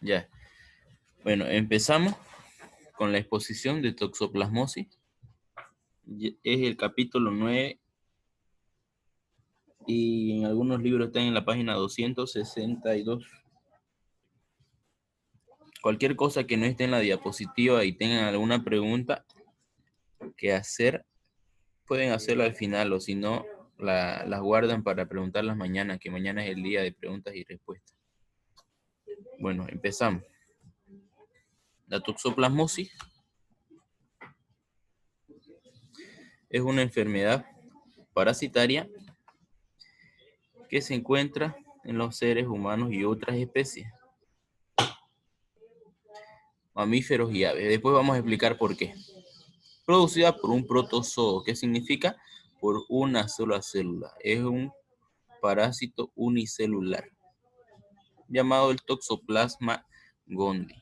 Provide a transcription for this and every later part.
Ya. Bueno, empezamos con la exposición de toxoplasmosis. Es el capítulo 9 y en algunos libros están en la página 262. Cualquier cosa que no esté en la diapositiva y tengan alguna pregunta que hacer, pueden hacerlo al final o si no, las guardan para preguntarlas mañana, que mañana es el día de preguntas y respuestas. Bueno, empezamos. La toxoplasmosis es una enfermedad parasitaria que se encuentra en los seres humanos y otras especies, mamíferos y aves. Después vamos a explicar por qué. Producida por un protozoo, ¿qué significa? Por una sola célula. Es un parásito unicelular, llamado el Toxoplasma gondii.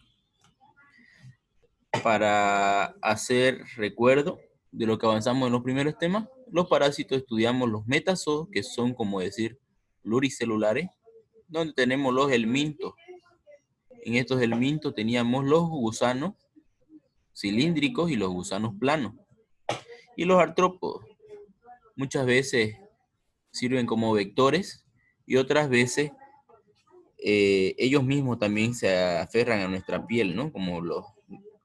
Para hacer recuerdo de lo que avanzamos en los primeros temas, los parásitos estudiamos los metazoos, que son como decir pluricelulares, donde tenemos los helmintos. En estos helmintos teníamos los gusanos cilíndricos y los gusanos planos. Y los artrópodos muchas veces sirven como vectores y otras veces ellos mismos también se aferran a nuestra piel, ¿no? Como los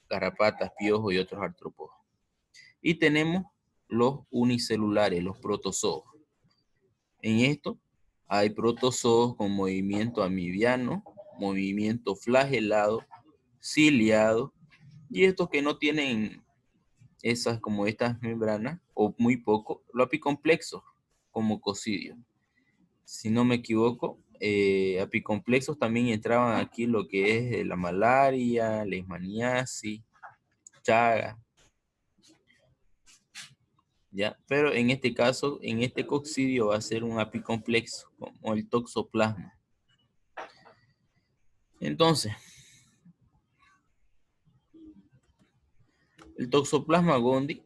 garrapatas, piojos y otros artrópodos. Y tenemos los unicelulares, los protozoos. En esto hay protozoos con movimiento amibiano, movimiento flagelado, ciliado, y estos que no tienen esas como estas membranas, o muy poco, lo apicomplexos, como cocidio. Si no me equivoco, apicomplexos también entraban aquí lo que es la malaria, leishmaniasis, chaga, ¿ya? Pero en este caso, en este coccidio va a ser un apicomplejo, como el toxoplasma. Entonces, el toxoplasma gondii,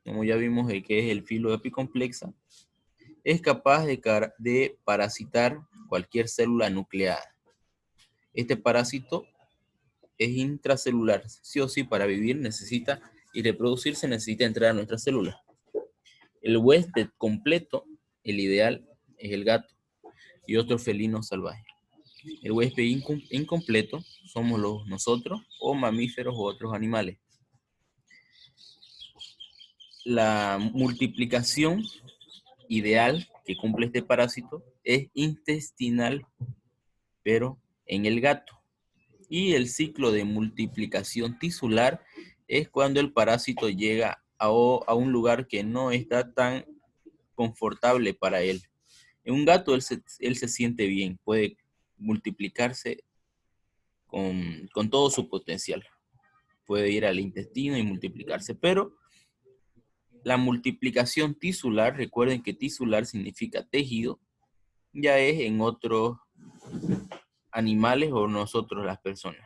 como ya vimos que es el filo de apicomplexa, es capaz de parasitar cualquier célula nucleada. Este parásito es intracelular, sí o sí para vivir necesita y reproducirse necesita entrar a nuestras células. El huésped completo, el ideal, es el gato y otros felinos salvajes. El huésped incompleto somos nosotros o mamíferos u otros animales. La multiplicación ideal que cumple este parásito es intestinal, pero en el gato. Y el ciclo de multiplicación tisular es cuando el parásito llega a un lugar que no está tan confortable para él. En un gato él se siente bien, puede multiplicarse con todo su potencial. Puede ir al intestino y multiplicarse, pero la multiplicación tisular, recuerden que tisular significa tejido, ya es en otros animales o nosotros las personas.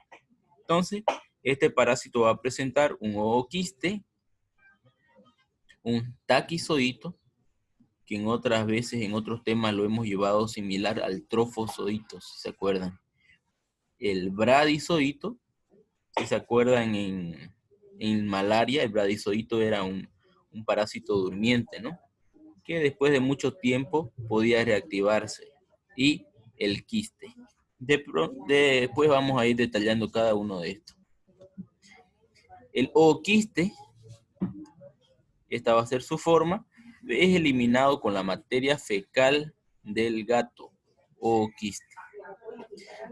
Entonces, este parásito va a presentar un ooquiste, un taquizoito, que en otras veces, en otros temas lo hemos llevado similar al trofozoito, si se acuerdan. El bradizoito, si se acuerdan en malaria, el bradizoito era un parásito durmiente, ¿no? Que después de mucho tiempo podía reactivarse. Y el quiste. Después vamos a ir detallando cada uno de estos. El ooquiste, esta va a ser su forma, es eliminado con la materia fecal del gato ooquiste.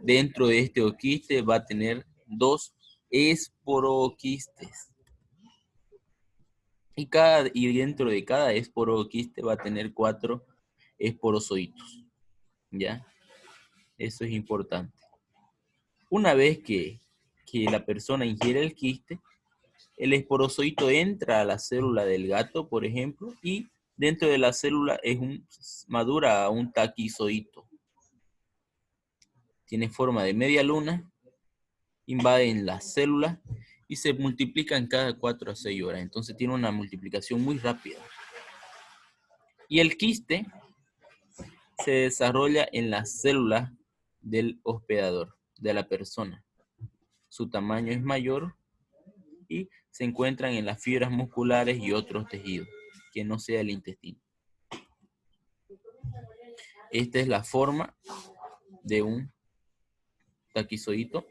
Dentro de este ooquiste va a tener dos esporoquistes. Y dentro de cada esporoquiste va a tener 4 esporozoitos. ¿Ya? Eso es importante. Una vez que la persona ingiere el quiste, el esporozoito entra a la célula del gato, por ejemplo, y dentro de la célula madura a un taquizoito. Tiene forma de media luna, invaden las células y se multiplican cada 4 a 6 horas. Entonces tiene una multiplicación muy rápida. Y el quiste se desarrolla en las células del hospedador. de la persona. Su tamaño es mayor y se encuentran en las fibras musculares y otros tejidos, que no sea el intestino. Esta es la forma de un taquizoidito.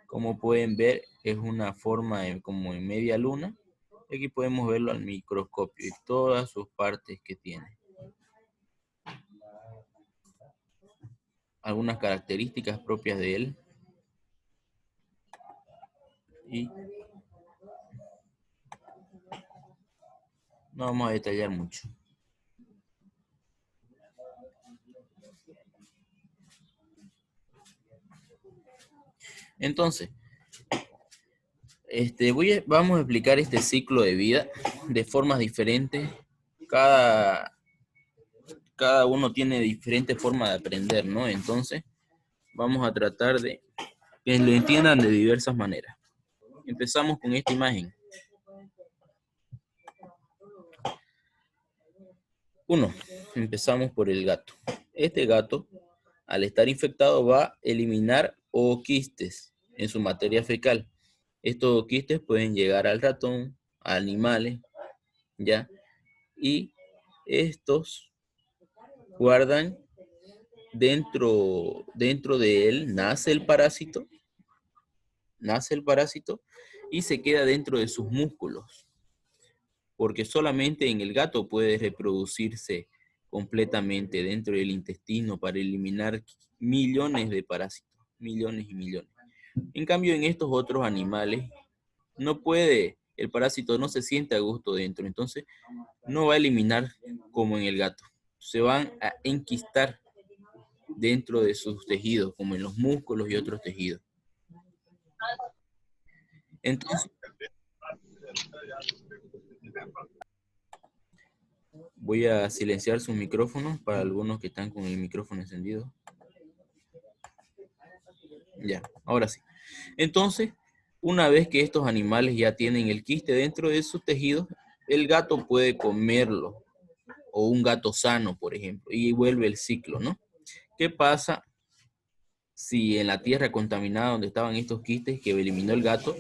Como pueden ver, es una forma como en media luna. Aquí podemos verlo al microscopio y todas sus partes que tiene. Algunas características propias de él. Y no vamos a detallar mucho. Entonces, vamos a explicar este ciclo de vida de formas diferentes. Cada uno tiene diferente forma de aprender, ¿no? Entonces, vamos a tratar de que lo entiendan de diversas maneras. Empezamos con esta imagen. 1. Empezamos por el gato. Este gato, al estar infectado, va a eliminar ooquistes en su materia fecal. Estos ooquistes pueden llegar al ratón, a animales, ¿ya? Y estos guardan dentro de él, nace el parásito y se queda dentro de sus músculos, porque solamente en el gato puede reproducirse completamente dentro del intestino para eliminar millones de parásitos, millones y millones. En cambio, en estos otros animales no puede, el parásito no se siente a gusto dentro, entonces no va a eliminar como en el gato. Se van a enquistar dentro de sus tejidos, como en los músculos y otros tejidos. Entonces, voy a silenciar sus micrófonos para algunos que están con el micrófono encendido. Ya, ahora sí. Entonces, una vez que estos animales ya tienen el quiste dentro de sus tejidos, el gato puede comerlo, o un gato sano, por ejemplo, y vuelve el ciclo, ¿no? ¿Qué pasa si en la tierra contaminada donde estaban estos quistes que eliminó el gato,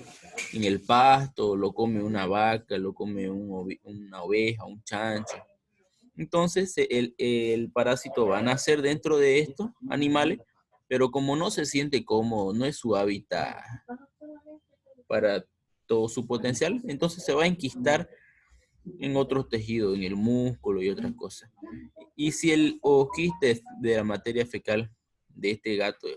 en el pasto lo come una vaca, lo come una oveja, un chancho? Entonces el parásito va a nacer dentro de estos animales, pero como no se siente cómodo, no es su hábitat para todo su potencial, entonces se va a enquistar en otros tejidos, en el músculo y otras cosas. Y si el quiste de la materia fecal de este gato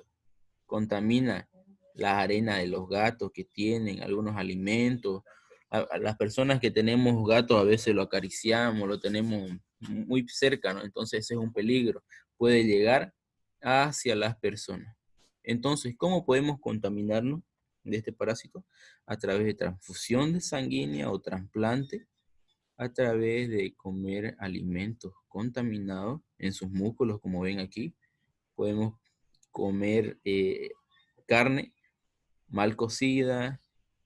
contamina las arenas de los gatos que tienen, algunos alimentos, a las personas que tenemos gatos a veces lo acariciamos, lo tenemos muy cerca, ¿no? Entonces ese es un peligro, puede llegar hacia las personas. Entonces, ¿cómo podemos contaminarnos de este parásito? A través de transfusión de sanguínea o trasplante, a través de comer alimentos contaminados en sus músculos, como ven aquí. Podemos comer carne mal cocida,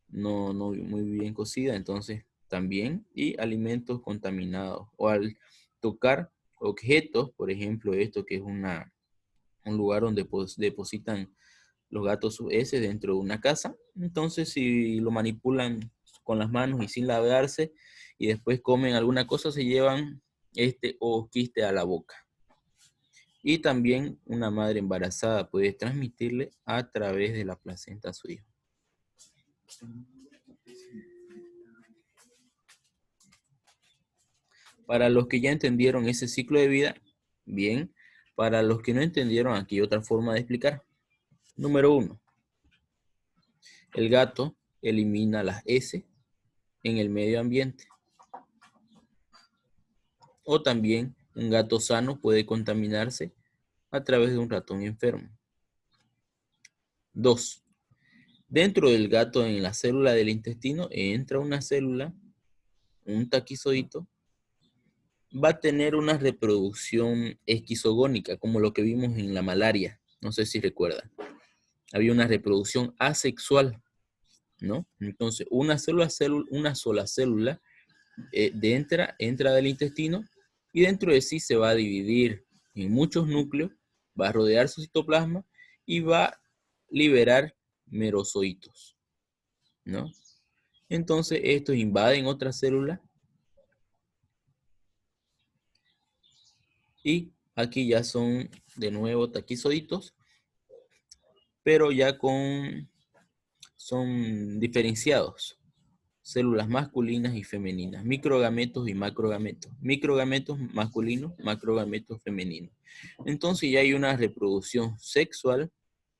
no muy bien cocida, entonces también, y alimentos contaminados, o al tocar objetos, por ejemplo, esto que es un lugar donde depositan los gatos sus heces dentro de una casa, entonces si lo manipulan con las manos y sin lavarse, y después comen alguna cosa, se llevan o quiste a la boca. Y también una madre embarazada puede transmitirle a través de la placenta a su hijo. Para los que ya entendieron ese ciclo de vida, bien. Para los que no entendieron, aquí hay otra forma de explicar. Número 1. El gato elimina las heces en el medio ambiente. O también un gato sano puede contaminarse a través de un ratón enfermo. 2. Dentro del gato, en la célula del intestino, entra una célula, un taquizoidito, va a tener una reproducción esquizogónica, como lo que vimos en la malaria. No sé si recuerdan. Había una reproducción asexual, ¿no? Entonces, una sola célula entra del intestino y dentro de sí se va a dividir en muchos núcleos, va a rodear su citoplasma y va a liberar merozoitos, ¿no? Entonces estos invaden otra célula y aquí ya son de nuevo taquizoitos, pero ya son diferenciados. Células masculinas y femeninas, microgametos y macrogametos, microgametos masculinos, macrogametos femeninos. Entonces ya hay una reproducción sexual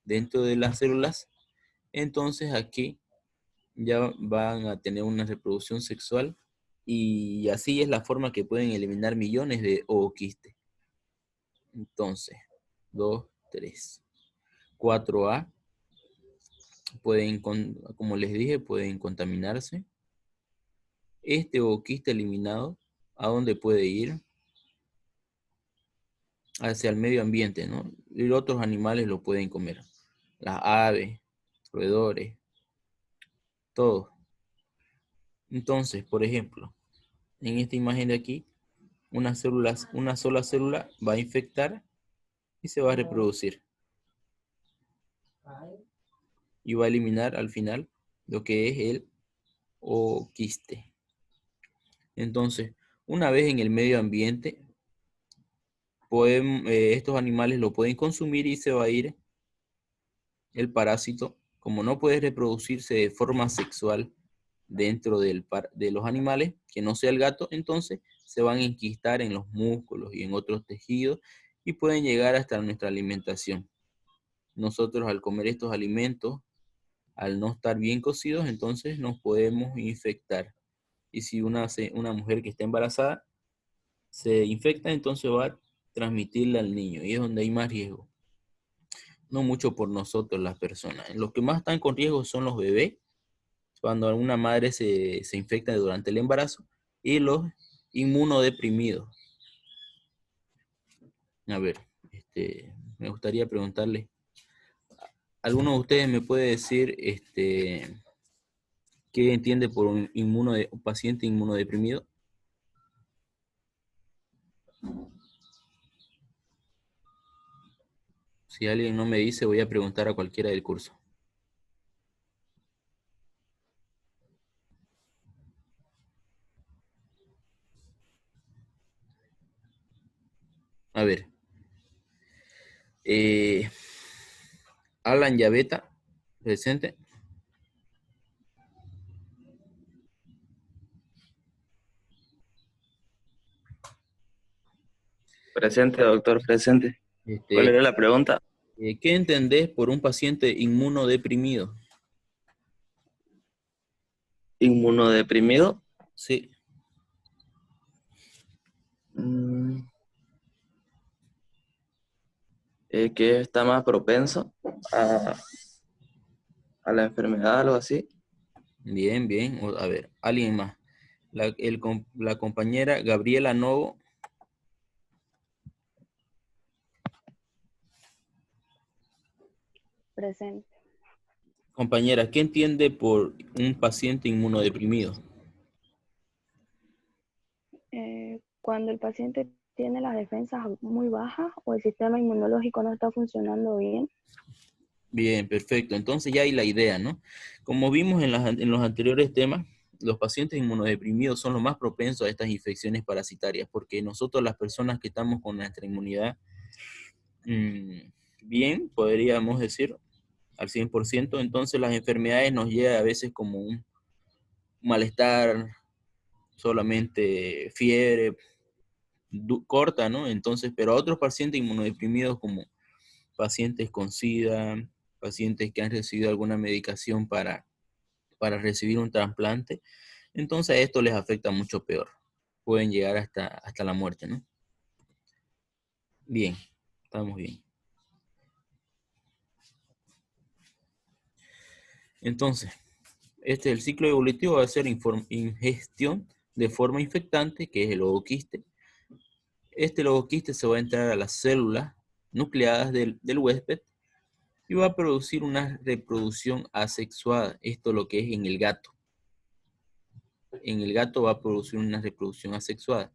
dentro de las células, entonces aquí ya van a tener una reproducción sexual y así es la forma que pueden eliminar millones de ooquistes. Entonces, 2, 3, 4A, pueden, como les dije, pueden contaminarse. Este ooquiste eliminado, ¿a dónde puede ir? Hacia el medio ambiente, ¿no? Y otros animales lo pueden comer. Las aves, roedores, todo. Entonces, por ejemplo, en esta imagen de aquí, una sola célula va a infectar y se va a reproducir. Y va a eliminar al final lo que es el ooquiste. Entonces, una vez en el medio ambiente, estos animales lo pueden consumir y se va a ir el parásito. Como no puede reproducirse de forma sexual dentro de los animales, que no sea el gato, entonces se van a enquistar en los músculos y en otros tejidos y pueden llegar hasta nuestra alimentación. Nosotros al comer estos alimentos, al no estar bien cocidos, entonces nos podemos infectar. Y si una mujer que está embarazada se infecta, entonces va a transmitirle al niño y es donde hay más riesgo. No mucho por nosotros las personas. Los que más están con riesgo son los bebés, cuando una madre se infecta durante el embarazo, y los inmunodeprimidos. A ver, me gustaría preguntarle, ¿alguno de ustedes me puede decir qué entiende por un paciente inmunodeprimido? Si alguien no me dice, voy a preguntar a cualquiera del curso. A ver, eh, Alan Yaveta, presente. Presente, doctor, presente. ¿Cuál Este, era la pregunta? ¿Qué entendés por un paciente inmunodeprimido? ¿Inmunodeprimido? Sí, Mm, que está más propenso a, a la enfermedad, algo así. bien, bien. A ver, alguien más. La compañera Gabriela Novo. Presente. Compañera, ¿qué entiende por un paciente inmunodeprimido? Cuando el paciente tiene las defensas muy bajas o el sistema inmunológico no está funcionando bien. Bien, perfecto. Entonces ya hay la idea, ¿no? Como vimos en los anteriores temas, los pacientes inmunodeprimidos son los más propensos a estas infecciones parasitarias, porque nosotros las personas que estamos con nuestra inmunidad bien, podríamos decir, al 100%, entonces las enfermedades nos llegan a veces como un malestar, solamente fiebre corta, ¿no? Entonces, pero a otros pacientes inmunodeprimidos como pacientes con SIDA, pacientes que han recibido alguna medicación para recibir un trasplante, entonces a esto les afecta mucho peor. Pueden llegar hasta la muerte, ¿no? Bien, estamos bien. Entonces, el ciclo evolutivo va a ser ingestión de forma infectante, que es el ooquiste. Este ooquiste se va a entrar a las células nucleadas del huésped y va a producir una reproducción asexuada. Esto es lo que es en el gato. En el gato va a producir una reproducción asexuada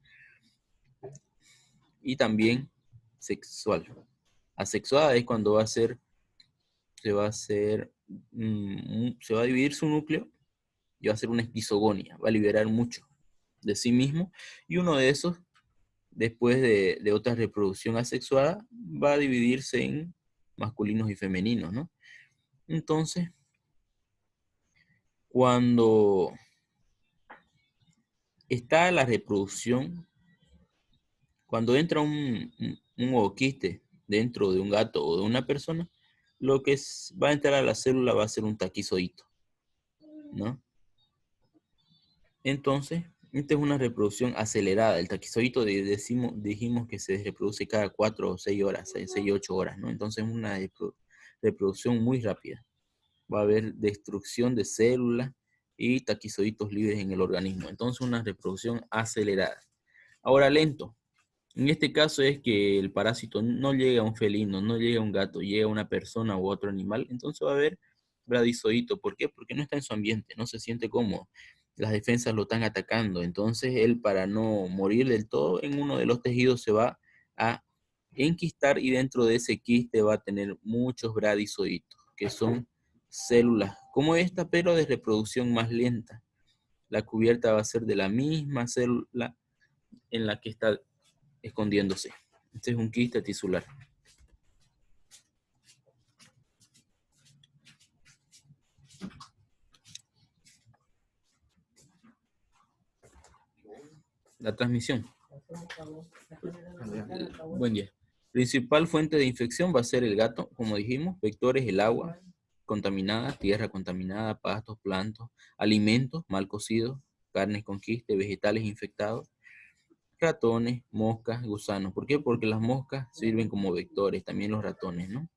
y también sexual. Asexuada es cuando va a ser se va a hacer, se va a dividir su núcleo y va a hacer una esquizogonia, va a liberar mucho de sí mismo, y uno de esos, después de otra reproducción asexuada, va a dividirse en masculinos y femeninos, ¿no? Entonces, cuando está la reproducción, cuando entra un ooquiste dentro de un gato o de una persona, lo que va a entrar a la célula va a ser un taquizoíto, ¿no? Entonces, esta es una reproducción acelerada. El taquizoíto dijimos que se reproduce cada 4 o 6 horas, 6 y 8 horas, ¿no? Entonces es una reproducción muy rápida. Va a haber destrucción de células y taquizoítos libres en el organismo. Entonces una reproducción acelerada. Ahora lento. En este caso es que el parásito no llega a un felino, no llega a un gato, llega a una persona u otro animal. Entonces va a haber bradizoíto. ¿Por qué? Porque no está en su ambiente, no se siente cómodo. Las defensas lo están atacando. Entonces él, para no morir del todo, en uno de los tejidos se va a enquistar, y dentro de ese quiste va a tener muchos bradizoítos, que son células como esta, pero de reproducción más lenta. La cubierta va a ser de la misma célula en la que está escondiéndose. Este es un quiste tisular. La transmisión. Buen día. Principal fuente de infección va a ser el gato, como dijimos. Vectores: el agua contaminada, tierra contaminada, pastos, plantas, alimentos mal cocidos, carnes con quiste, vegetales infectados, ratones, moscas, gusanos. ¿Por qué? Porque las moscas sirven como vectores, también los ratones, ¿no?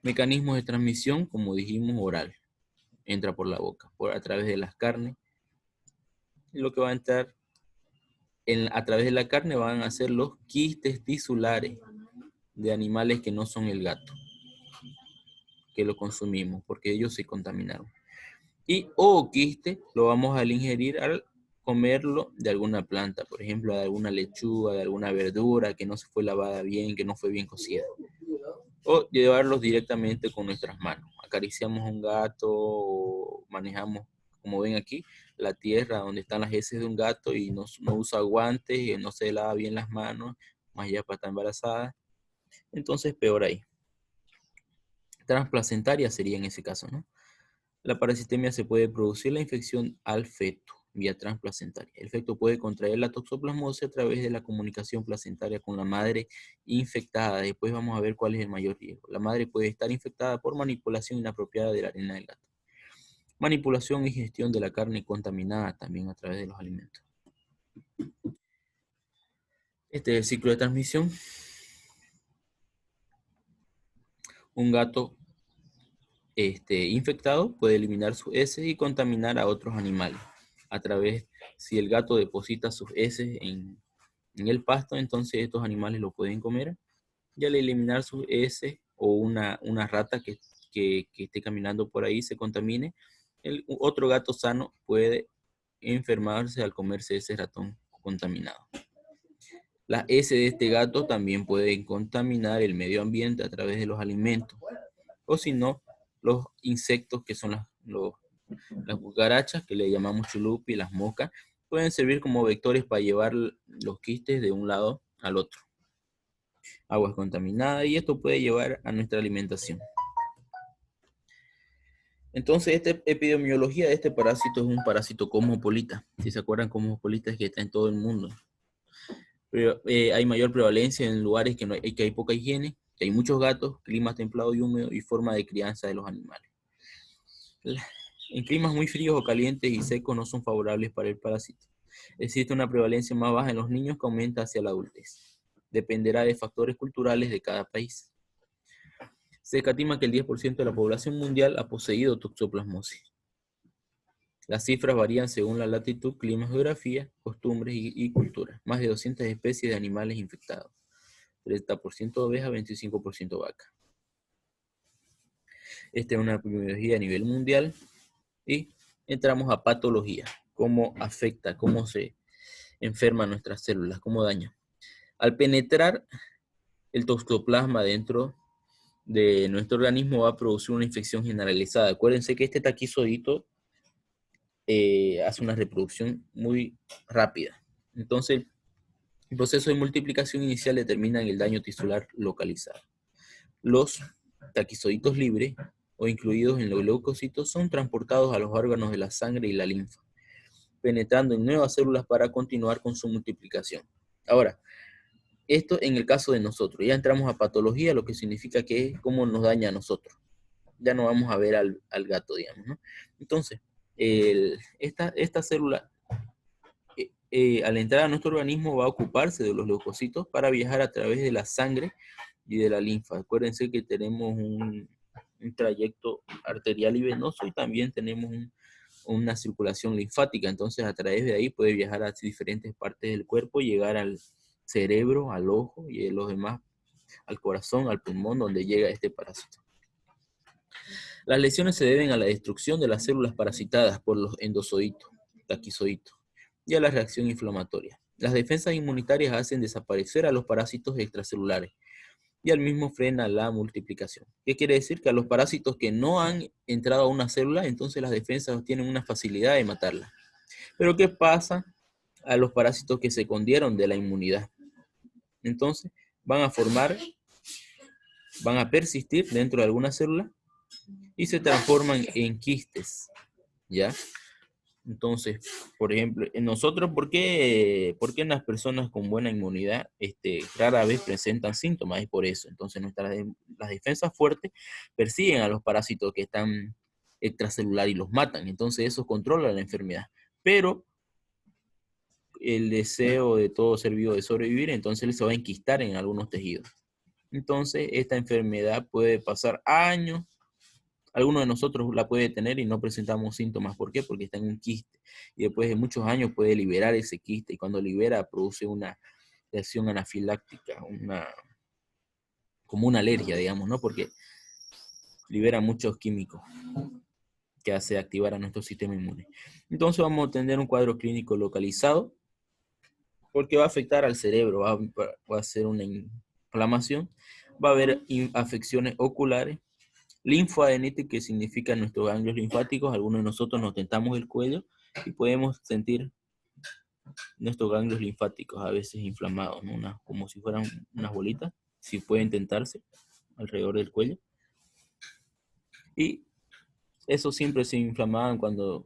Mecanismos de transmisión, como dijimos, oral. Entra por la boca, a través de las carnes. Lo que va a entrar a través de la carne van a ser los quistes tisulares de animales que no son el gato, que lo consumimos, porque ellos se contaminaron. Y quiste lo vamos a ingerir al comerlo de alguna planta, por ejemplo, de alguna lechuga, de alguna verdura que no se fue lavada bien, que no fue bien cocida. O llevarlos directamente con nuestras manos. Acariciamos a un gato o manejamos, como ven aquí, la tierra donde están las heces de un gato y no usa guantes y no se lava bien las manos, más allá para estar embarazada. Entonces, peor ahí. Transplacentaria sería en ese caso, ¿no? La parasitemia se puede producir la infección al feto vía transplacentaria. El feto puede contraer la toxoplasmosis a través de la comunicación placentaria con la madre infectada. Después vamos a ver cuál es el mayor riesgo. La madre puede estar infectada por manipulación inapropiada de la arena del gato. Manipulación y gestión de la carne contaminada también a través de los alimentos. Este es el ciclo de transmisión. Un gato infectado puede eliminar sus heces y contaminar a otros animales. A través, si el gato deposita sus heces en el pasto, entonces estos animales lo pueden comer. Y al eliminar sus heces o una rata que esté caminando por ahí se contamine, otro gato sano puede enfermarse al comerse ese ratón contaminado. Las heces de este gato también pueden contaminar el medio ambiente a través de los alimentos. O si no, los insectos que son las cucarachas, que le llamamos chulupi, las moscas, pueden servir como vectores para llevar los quistes de un lado al otro. Aguas contaminadas, y esto puede llevar a nuestra alimentación. Entonces, esta epidemiología de este parásito es un parásito cosmopolita. Si se acuerdan, cosmopolita es que está en todo el mundo. Pero hay mayor prevalencia en lugares que hay poca higiene, que hay muchos gatos, clima templado y húmedo y forma de crianza de los animales. En climas muy fríos o calientes y secos no son favorables para el parásito. Existe una prevalencia más baja en los niños que aumenta hacia la adultez. Dependerá de factores culturales de cada país. Se estima que el 10% de la población mundial ha poseído toxoplasmosis. Las cifras varían según la latitud, clima, geografía, costumbres y cultura. Más de 200 especies de animales infectados. 30% oveja, 25% vaca. Esta es una epidemiología a nivel mundial. Y entramos a patología. Cómo afecta, cómo se enferman nuestras células, cómo daña. Al penetrar el toxoplasma dentro de nuestro organismo va a producir una infección generalizada. Acuérdense que este taquizoidito hace una reproducción muy rápida. Entonces, el proceso de multiplicación inicial determina el daño tisular localizado. Los taquizoitos libres o incluidos en los leucocitos son transportados a los órganos de la sangre y la linfa, penetrando en nuevas células para continuar con su multiplicación. Ahora, esto en el caso de nosotros. Ya entramos a patología, lo que significa que es cómo nos daña a nosotros. Ya no vamos a ver al gato, digamos, ¿no? Entonces, esta célula, al entrar a nuestro organismo, va a ocuparse de los leucocitos para viajar a través de la sangre y de la linfa. Acuérdense que tenemos un trayecto arterial y venoso y también tenemos una circulación linfática. Entonces, a través de ahí puede viajar a diferentes partes del cuerpo y llegar al cerebro, al ojo y los demás, al corazón, al pulmón, donde llega este parásito. Las lesiones se deben a la destrucción de las células parasitadas por los endozoitos, taquizoitos, y a la reacción inflamatoria. Las defensas inmunitarias hacen desaparecer a los parásitos extracelulares y al mismo frena la multiplicación. ¿Qué quiere decir? Que a los parásitos que no han entrado a una célula, entonces las defensas tienen una facilidad de matarla. Pero ¿qué pasa a los parásitos que se escondieron de la inmunidad? Entonces van a persistir dentro de alguna célula y se transforman en quistes, ¿ya? Entonces, por ejemplo, en nosotros, ¿por qué en las personas con buena inmunidad rara vez presentan síntomas? Es por eso. Entonces, las defensas fuertes persiguen a los parásitos que están extracelular y los matan. Entonces, eso controla la enfermedad. Pero el deseo de todo ser vivo de sobrevivir, entonces él se va a enquistar en algunos tejidos. Entonces, esta enfermedad puede pasar años. Alguno de nosotros la puede tener y no presentamos síntomas. ¿Por qué? Porque está en un quiste. Y después de muchos años puede liberar ese quiste. Y cuando libera, produce una reacción anafiláctica, como una alergia, digamos, ¿no? Porque libera muchos químicos que hace activar a nuestro sistema inmune. Entonces vamos a tener un cuadro clínico localizado porque va a afectar al cerebro, va a hacer una inflamación, va a haber afecciones oculares, linfoadenite, que significa nuestros ganglios linfáticos. Algunos de nosotros nos tentamos el cuello y podemos sentir nuestros ganglios linfáticos a veces inflamados, ¿no? Como si fueran unas bolitas, si pueden tentarse alrededor del cuello. Y eso siempre se inflamaban cuando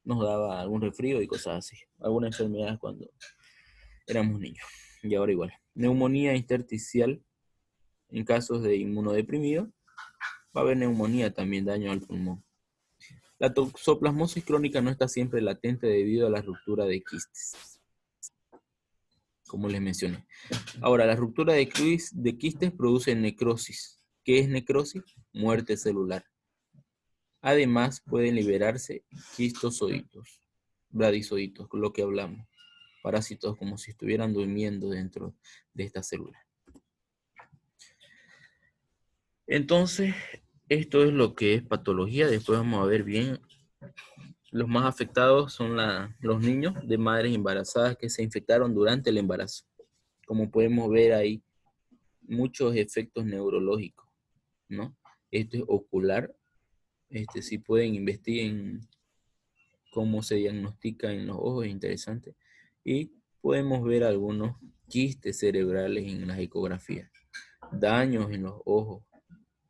nos daba algún resfrío y cosas así, alguna enfermedad cuando éramos niños. Y ahora igual. Neumonía intersticial en casos de inmunodeprimido. Va a haber neumonía también, daño al pulmón. La toxoplasmosis crónica no está siempre latente debido a la ruptura de quistes, como les mencioné. Ahora, la ruptura de quistes produce necrosis. ¿Qué es necrosis? Muerte celular. Además, pueden liberarse quistozoitos, bradizoitos, lo que hablamos. Parásitos como si estuvieran durmiendo dentro de esta célula. Entonces, esto es lo que es patología. Después vamos a ver bien. Los más afectados son los niños de madres embarazadas que se infectaron durante el embarazo. Como podemos ver, hay muchos efectos neurológicos, ¿no? Esto es ocular. Si pueden investigar cómo se diagnostica en los ojos, es interesante. Y podemos ver algunos quistes cerebrales en las ecografías, daños en los ojos,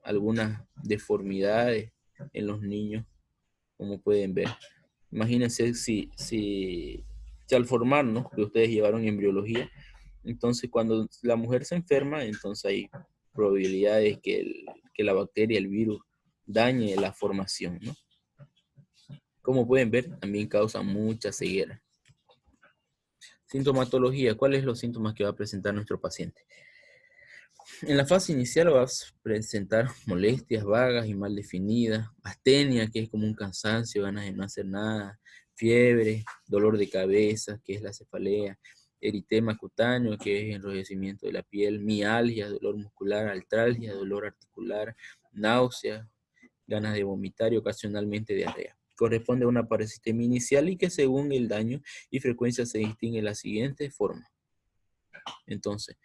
algunas deformidades en los niños, como pueden ver. Imagínense si al formarnos, que ustedes llevaron embriología, entonces cuando la mujer se enferma, entonces hay probabilidades que la bacteria, el virus, dañe la formación, ¿no? Como pueden ver, también causa mucha ceguera. Sintomatología. ¿Cuáles son los síntomas que va a presentar nuestro paciente? En la fase inicial vas a presentar molestias vagas y mal definidas, astenia, que es como un cansancio, ganas de no hacer nada, fiebre, dolor de cabeza, que es la cefalea, eritema cutáneo, que es enrojecimiento de la piel, mialgia, dolor muscular, artralgia, dolor articular, náuseas, ganas de vomitar y ocasionalmente diarrea. Corresponde a una parasitemia inicial y que según el daño y frecuencia se distingue de la siguiente forma. Entonces,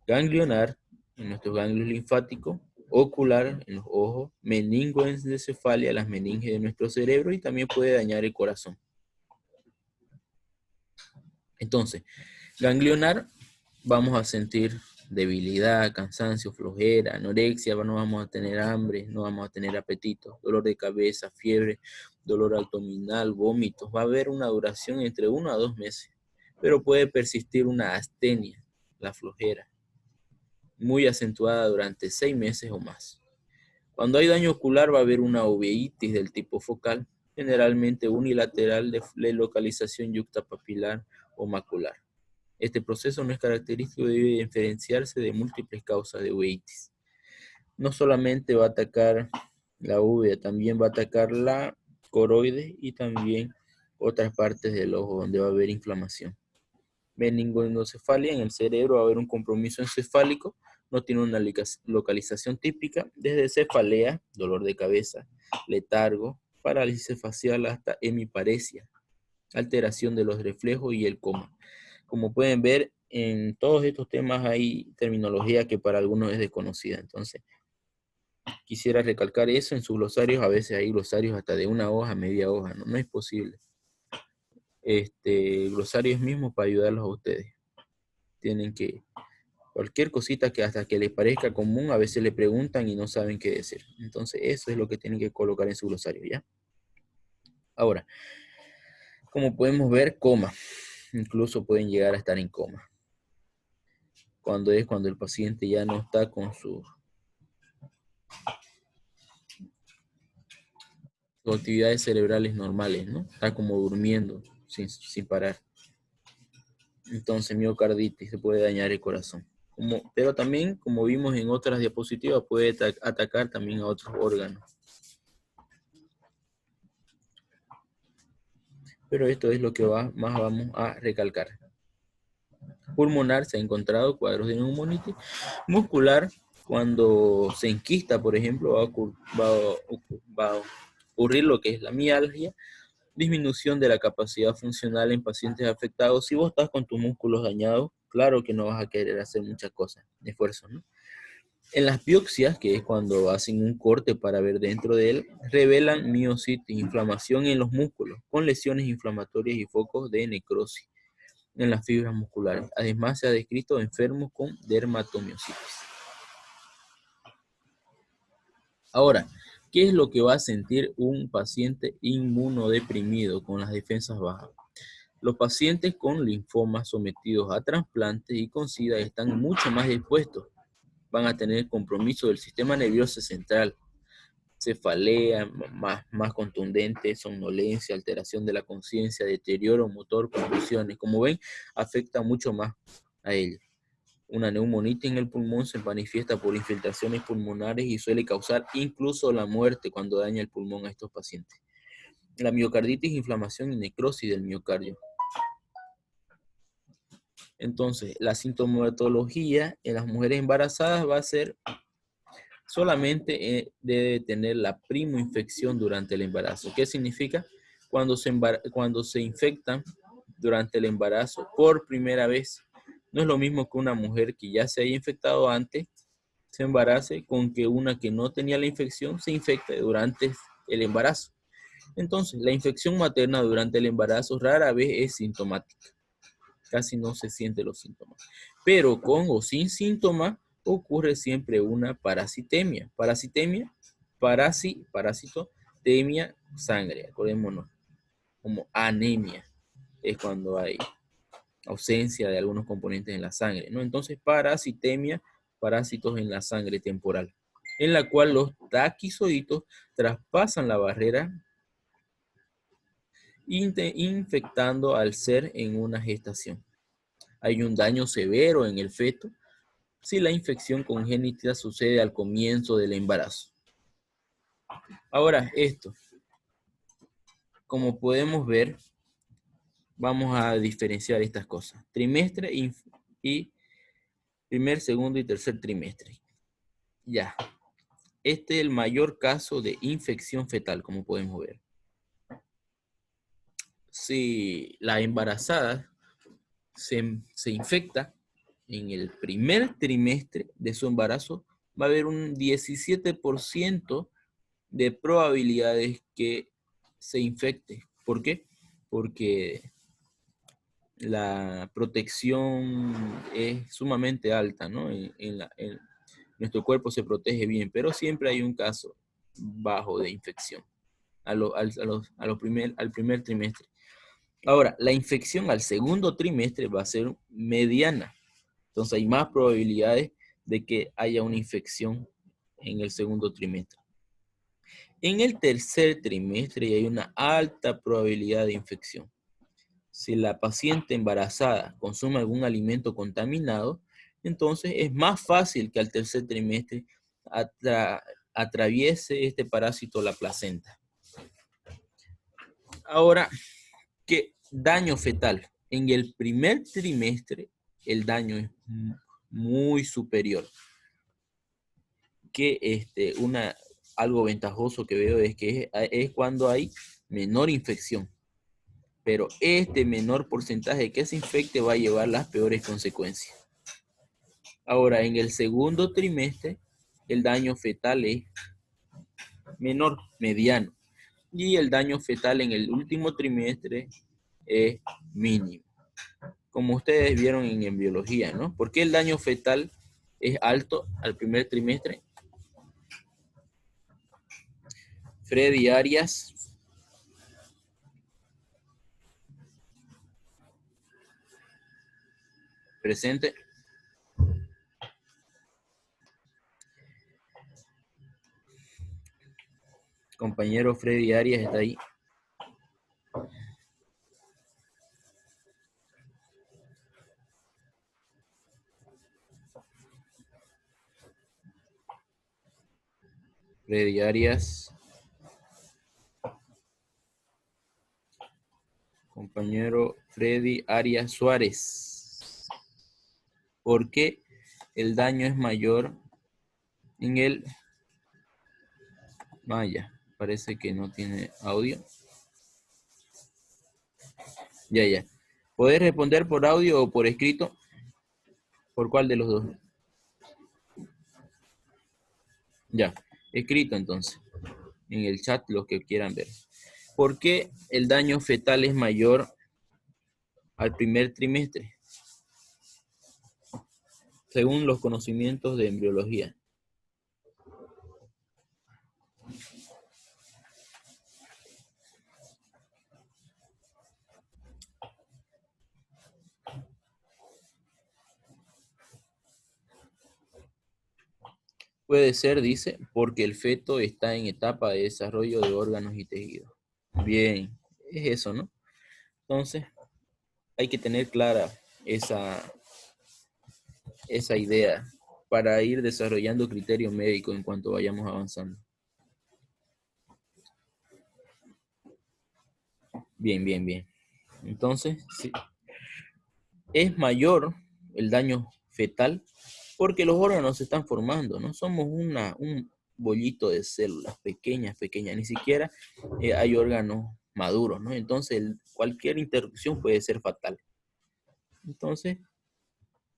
ganglionar, en nuestros ganglios linfáticos, ocular en los ojos, meningoencefalia, las meninges de nuestro cerebro, y también puede dañar el corazón. Entonces, ganglionar, vamos a sentir debilidad, cansancio, flojera, anorexia, no vamos a tener hambre, no vamos a tener apetito, dolor de cabeza, fiebre, dolor abdominal, vómitos. Va a haber una duración entre 1 a 2 meses, pero puede persistir una astenia, la flojera, muy acentuada durante 6 meses o más. Cuando hay daño ocular va a haber una uveitis del tipo focal, generalmente unilateral de localización yuxtapapilar o macular. Este proceso no es característico y debe diferenciarse de múltiples causas de uveitis. No solamente va a atacar la uvea, también va a atacar la coroide y también otras partes del ojo donde va a haber inflamación. Meningoencefalia, en el cerebro va a haber un compromiso encefálico, no tiene una localización típica, desde cefalea, dolor de cabeza, letargo, parálisis facial hasta hemiparesia, alteración de los reflejos y el coma. Como pueden ver, en todos estos temas hay terminología que para algunos es desconocida. Entonces, quisiera recalcar eso en sus glosarios. A veces hay glosarios hasta de 1 hoja, media hoja. No es posible. Glosarios mismos para ayudarlos a ustedes. Tienen que, cualquier cosita que hasta que les parezca común, a veces le preguntan y no saben qué decir. Entonces, eso es lo que tienen que colocar en su glosario, ¿ya? Ahora, como podemos ver, coma. Incluso pueden llegar a estar en coma. Cuando el paciente ya no está con sus actividades cerebrales normales, ¿no? Está como durmiendo sin parar. Entonces, miocarditis, se puede dañar el corazón. Pero también, como vimos en otras diapositivas, puede atacar también a otros órganos. Pero esto es lo que más vamos a recalcar. Pulmonar, se ha encontrado cuadros de neumonitis. Muscular, cuando se enquista, por ejemplo, va a ocurrir lo que es la mialgia, disminución de la capacidad funcional en pacientes afectados. Si vos estás con tus músculos dañados, claro que no vas a querer hacer muchas cosas, esfuerzos, ¿no? En las biopsias, que es cuando hacen un corte para ver dentro de él, revelan miositis, inflamación en los músculos, con lesiones inflamatorias y focos de necrosis en las fibras musculares. Además, se ha descrito enfermos con dermatomiositis. Ahora, ¿qué es lo que va a sentir un paciente inmunodeprimido con las defensas bajas? Los pacientes con linfomas sometidos a trasplantes y con SIDA están mucho más expuestos. Van a tener compromiso del sistema nervioso central, cefalea más contundente, somnolencia, alteración de la conciencia, deterioro motor, convulsiones. Como ven, afecta mucho más a ellos. Una neumonitis en el pulmón se manifiesta por infiltraciones pulmonares y suele causar incluso la muerte cuando daña el pulmón a estos pacientes. La miocarditis, inflamación y necrosis del miocardio. Entonces, la sintomatología en las mujeres embarazadas va a ser solamente debe tener la primoinfección durante el embarazo. ¿Qué significa? Cuando se infectan durante el embarazo por primera vez. No es lo mismo que una mujer que ya se haya infectado antes se embarace con que una que no tenía la infección se infecte durante el embarazo. Entonces, la infección materna durante el embarazo rara vez es sintomática. Casi no se sienten los síntomas. Pero con o sin síntomas ocurre siempre una parasitemia. Parasitotemia, sangre, acordémonos, como anemia, es cuando hay ausencia de algunos componentes en la sangre, ¿no? Entonces, parasitemia, parásitos en la sangre temporal, en la cual los taquizoitos traspasan la barrera infectando al ser en una gestación. Hay un daño severo en el feto si la infección congénita sucede al comienzo del embarazo. Ahora, esto, como podemos ver, vamos a diferenciar estas cosas. Trimestre y primer, segundo y tercer trimestre. Ya. Este es el mayor caso de infección fetal, como podemos ver. Si la embarazada se infecta en el primer trimestre de su embarazo, va a haber un 17% de probabilidades que se infecte. ¿Por qué? Porque la protección es sumamente alta, ¿no? Nuestro cuerpo se protege bien, pero siempre hay un caso bajo de infección al primer trimestre. Ahora, la infección al segundo trimestre va a ser mediana. Entonces hay más probabilidades de que haya una infección en el segundo trimestre. En el tercer trimestre hay una alta probabilidad de infección. Si la paciente embarazada consume algún alimento contaminado, entonces es más fácil que al tercer trimestre atraviese este parásito la placenta. Ahora, ¿qué daño fetal? En el primer trimestre el daño es muy superior. Que algo ventajoso que veo es que es cuando hay menor infección. Pero este menor porcentaje que se infecte va a llevar las peores consecuencias. Ahora, en el segundo trimestre, el daño fetal es menor, mediano. Y el daño fetal en el último trimestre es mínimo. Como ustedes vieron en biología, ¿no? ¿Por qué el daño fetal es alto al primer trimestre? Freddy Arias. Presente. Compañero Freddy Arias está ahí. Freddy Arias. Compañero Freddy Arias Suárez. ¿Por qué el daño es mayor en el... Vaya, parece que no tiene audio. Ya. ¿Podés responder por audio o por escrito? ¿Por cuál de los dos? Ya, escrito entonces. En el chat los que quieran ver. ¿Por qué el daño fetal es mayor al primer trimestre? Según los conocimientos de embriología. Puede ser, dice, porque el feto está en etapa de desarrollo de órganos y tejidos. Bien, es eso, ¿no? Entonces, hay que tener clara esa idea para ir desarrollando criterio médico en cuanto vayamos avanzando. Bien. Entonces, sí, es mayor el daño fetal porque los órganos se están formando, ¿no? Somos un bollito de células pequeñas, ni siquiera hay órganos maduros, ¿no? Entonces, cualquier interrupción puede ser fatal. Entonces,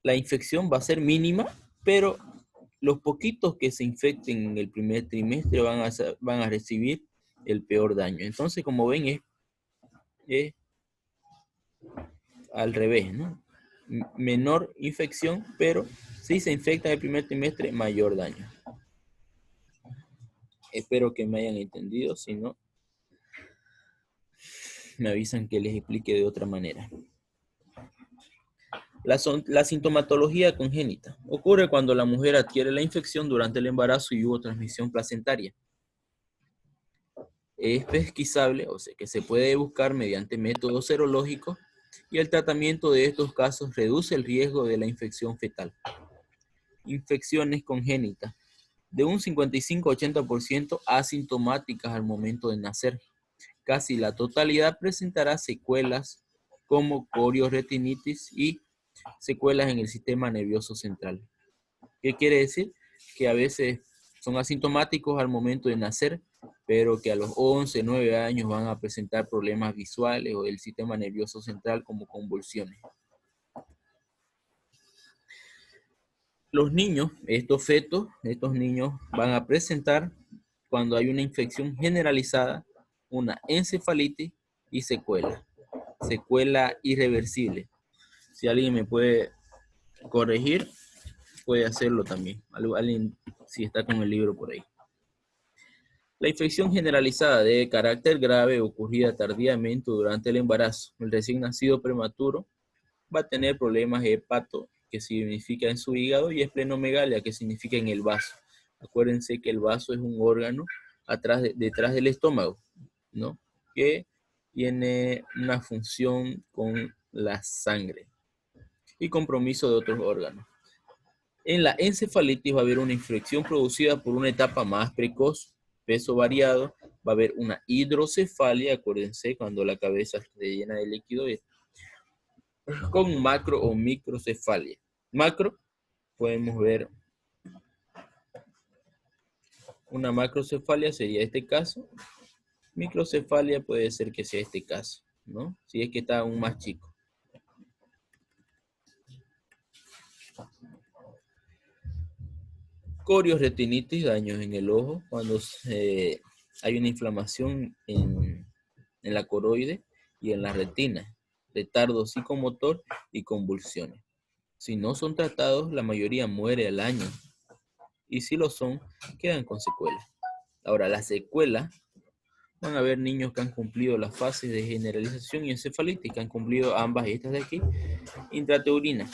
la infección va a ser mínima, pero los poquitos que se infecten en el primer trimestre van a recibir el peor daño. Entonces, como ven, es al revés, ¿no? Menor infección, pero si se infecta en el primer trimestre, mayor daño. Espero que me hayan entendido, si no, me avisan que les explique de otra manera. La sintomatología congénita ocurre cuando la mujer adquiere la infección durante el embarazo y hubo transmisión placentaria. Es pesquisable, o sea que se puede buscar mediante métodos serológicos y el tratamiento de estos casos reduce el riesgo de la infección fetal. Infecciones congénitas, de un 55-80% asintomáticas al momento de nacer. Casi la totalidad presentará secuelas como corioretinitis y secuelas en el sistema nervioso central. ¿Qué quiere decir? Que a veces son asintomáticos al momento de nacer, pero que a los 11, 9 años van a presentar problemas visuales o del sistema nervioso central como convulsiones. Los niños, estos fetos, estos niños van a presentar cuando hay una infección generalizada, una encefalitis y secuela irreversible. Si alguien me puede corregir, puede hacerlo también. Alguien, si está con el libro por ahí. La infección generalizada de carácter grave ocurrida tardíamente durante el embarazo. El recién nacido prematuro va a tener problemas hepato, que significa en su hígado, y esplenomegalia, que significa en el vaso. Acuérdense que el vaso es un órgano detrás del estómago, ¿no? Que tiene una función con la sangre y compromiso de otros órganos. En la encefalitis va a haber una infección producida por una etapa más precoz, peso variado, va a haber una hidrocefalia, acuérdense, cuando la cabeza se llena de líquido, con macro o microcefalia. Macro, podemos ver una macrocefalia, sería este caso. Microcefalia puede ser que sea este caso, ¿no? Si es que está aún más chico. Corioretinitis, daños en el ojo, cuando hay una inflamación en la coroide y en la retina, retardo psicomotor y convulsiones. Si no son tratados, la mayoría muere al año, y si lo son, quedan con secuelas. Ahora, las secuelas van a haber niños que han cumplido las fases de generalización y encefalitis, que han cumplido ambas estas de aquí, intrateurina,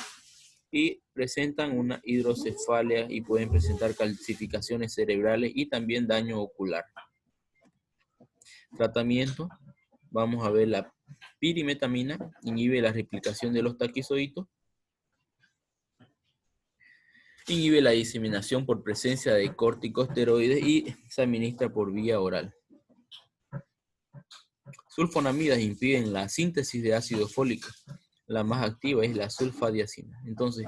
y presentan una hidrocefalia y pueden presentar calcificaciones cerebrales y también daño ocular. Tratamiento, vamos a ver la pirimetamina, inhibe la replicación de los taquizoitos, inhibe la diseminación por presencia de corticosteroides y se administra por vía oral. Sulfonamidas impiden la síntesis de ácido fólico. La más activa es la sulfadiazina. Entonces,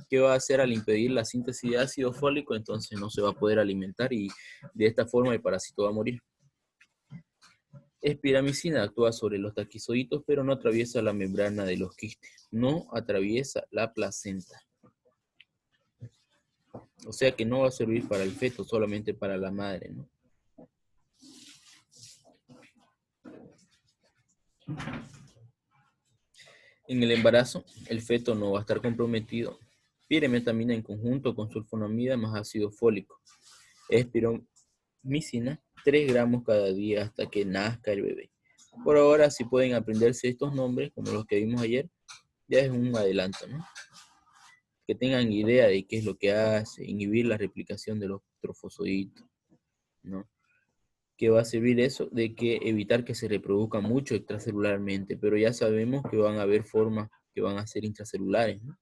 ¿qué va a hacer al impedir la síntesis de ácido fólico? Entonces no se va a poder alimentar y de esta forma el parásito va a morir. Espiramicina actúa sobre los taquizoitos, pero no atraviesa la membrana de los quistes. No atraviesa la placenta. O sea que no va a servir para el feto, solamente para la madre, ¿no? En el embarazo, el feto no va a estar comprometido. Pirimetamina en conjunto con sulfonamida más ácido fólico. Espiromicina, 3 gramos cada día hasta que nazca el bebé. Por ahora, si pueden aprenderse estos nombres, como los que vimos ayer, ya es un adelanto, ¿no? Que tengan idea de qué es lo que hace, inhibir la replicación de los trofosoditos, ¿no? Que va a servir eso de que evitar que se reproduzca mucho extracelularmente, pero ya sabemos que van a haber formas que van a ser intracelulares, ¿no?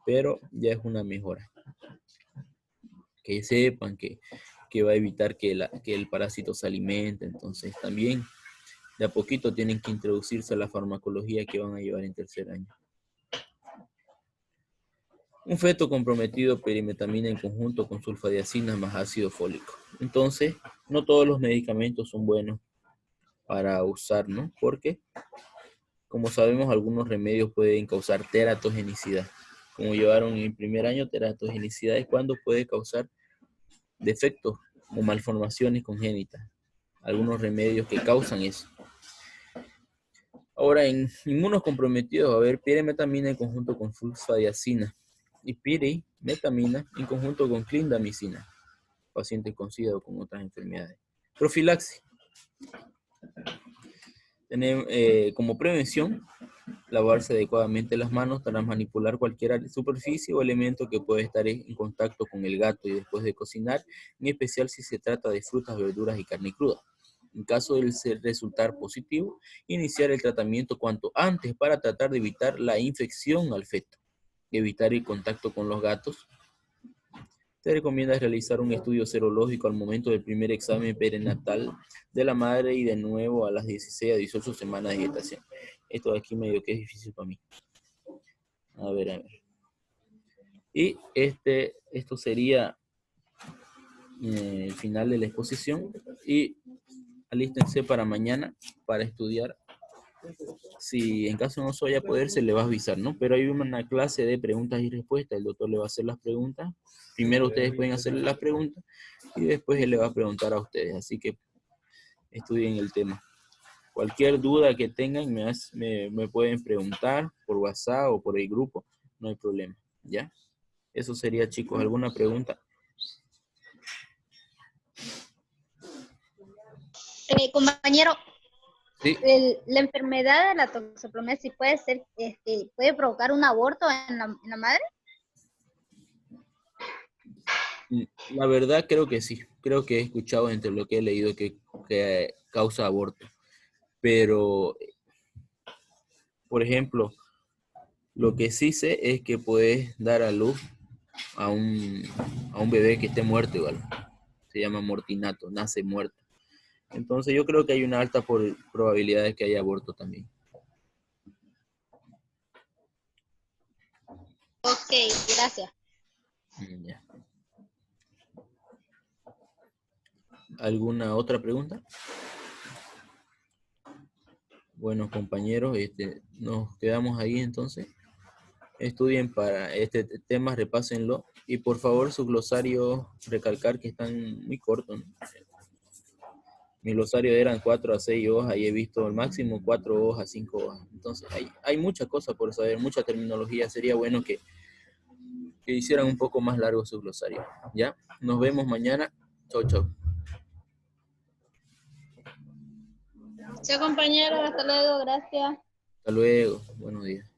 Pero ya es una mejora. Que sepan que va a evitar que el parásito se alimente, entonces también de a poquito tienen que introducirse a la farmacología que van a llevar en tercer año. Un feto comprometido, perimetamina en conjunto con sulfadiazina más ácido fólico. Entonces, no todos los medicamentos son buenos para usar, ¿no? Porque, como sabemos, algunos remedios pueden causar teratogenicidad. Como llevaron en el primer año, teratogenicidad es cuando puede causar defectos o malformaciones congénitas. Algunos remedios que causan eso. Ahora, en inmunocomprometidos va a haber pirimetamina en conjunto con sulfadiazina y pirimetamina en conjunto con clindamicina, pacientes con SIDA o con otras enfermedades. Profilaxis. Como prevención, lavarse adecuadamente las manos tras manipular cualquier superficie o elemento que pueda estar en contacto con el gato y después de cocinar, en especial si se trata de frutas, verduras y carne cruda. En caso de resultar positivo, iniciar el tratamiento cuanto antes para tratar de evitar la infección al feto. Evitar el contacto con los gatos. Se recomienda realizar un estudio serológico al momento del primer examen perinatal de la madre y de nuevo a las 16 a 18 semanas de gestación. Esto de aquí medio que es difícil para mí. A ver. Y esto sería el final de la exposición. Y alístense para mañana para estudiar Si en caso no se vaya a poder, se le va a avisar, ¿no? Pero hay una clase de preguntas y respuestas, el doctor le va a hacer las preguntas. Primero ustedes pueden hacerle las preguntas y después él le va a preguntar a ustedes. Así que estudien el tema. Cualquier duda que tengan me pueden preguntar por WhatsApp o por el grupo, no hay problema, ¿ya? Eso sería, chicos. ¿Alguna pregunta? Compañero, Sí. la enfermedad de la toxoplasmosis puede ser, puede provocar un aborto en la madre. La verdad creo que sí. Creo que he escuchado entre lo que he leído que causa aborto. Pero, por ejemplo, lo que sí sé es que puedes dar a luz a un bebé que esté muerto igual. Se llama mortinato, nace muerto. Entonces yo creo que hay una alta probabilidad de que haya aborto también. Ok, gracias. Ya. ¿Alguna otra pregunta? Bueno, compañeros, nos quedamos ahí entonces. Estudien para este tema, repásenlo. Y por favor, su glosario, recalcar que están muy cortos, ¿no? Mi glosario eran 4 a 6 hojas y he visto al máximo 4 hojas, 5 hojas. Entonces, hay mucha cosa por saber, mucha terminología. Sería bueno que hicieran un poco más largo su glosario. ¿Ya? Nos vemos mañana. Chau, chau. Chao, compañero, hasta luego, gracias. Hasta luego. Buenos días.